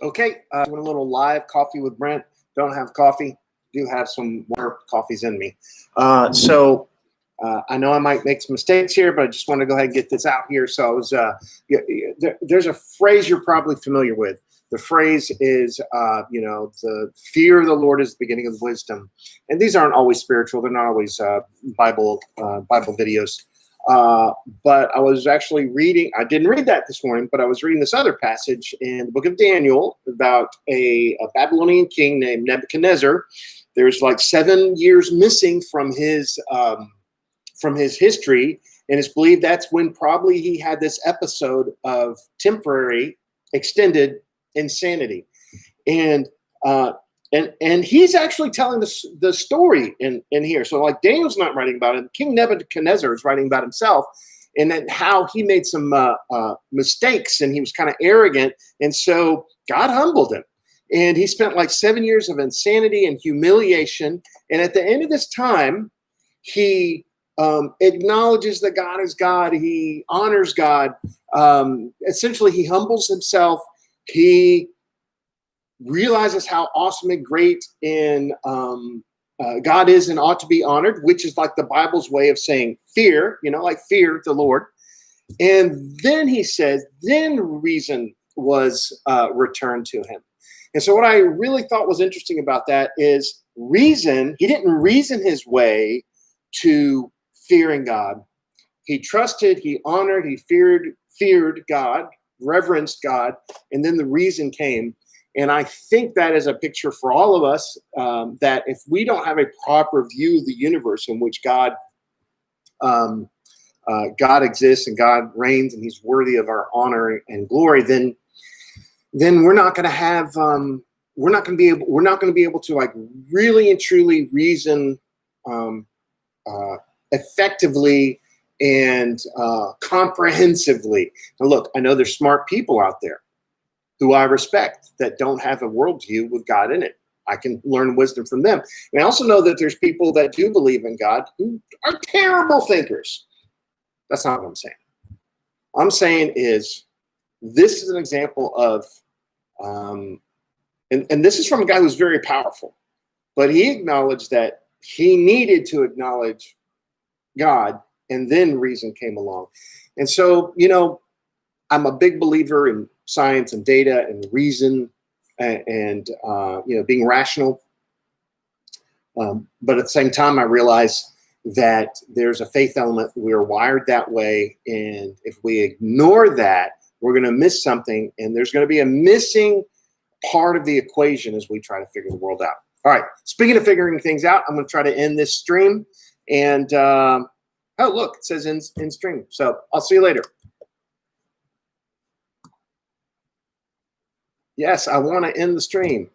Okay, doing a little live coffee with Brent. Don't have coffee. Do have some more coffees in me. I know I might make some mistakes here, but I just want to go ahead and get this out here. So I was, there's a phrase you're probably familiar with. The phrase is, the fear of the Lord is the beginning of wisdom. And these aren't always spiritual. They're not always Bible videos. But I was actually reading, I didn't read that this morning, but I was reading this other passage in the book of Daniel about a Babylonian king named Nebuchadnezzar. There's like 7 years missing from his history, and it's believed that's when probably he had this episode of temporary extended insanity. And he's actually telling the story in here. So like Daniel's not writing about it. King Nebuchadnezzar is writing about himself and then how he made some mistakes and he was kind of arrogant. And so God humbled him. And he spent like 7 years of insanity and humiliation. And at the end of this time, he acknowledges that God is God. He honors God. Essentially, he humbles himself. He realizes how awesome and great and God is and ought to be honored, which is like the Bible's way of saying fear, like fear the Lord. And then he says, then reason was returned to him. And so what I really thought was interesting about that is reason. He didn't reason his way to fearing God. He trusted, he honored, he feared God, reverenced God, and then the reason came. And I think that is a picture for all of us, that if we don't have a proper view of the universe in which God exists and God reigns and he's worthy of our honor and glory, then we're not going to have, we're not going to be able to like really and truly reason effectively and comprehensively. Now look, I know there's smart people out there who I respect that don't have a worldview with God in it. I can learn wisdom from them. And I also know that there's people that do believe in God who are terrible thinkers. That's not what I'm saying. I'm saying is this is an example of, and this is from a guy who's very powerful, but he acknowledged that he needed to acknowledge God, and then reason came along. And so, I'm a big believer in science and data and reason and being rational. But at the same time, I realize that there's a faith element. We're wired that way. And if we ignore that, we're going to miss something. And there's going to be a missing part of the equation as we try to figure the world out. All right. Speaking of figuring things out, I'm going to try to end this stream. And, oh, look, it says in stream. So I'll see you later. Yes, I want to end the stream.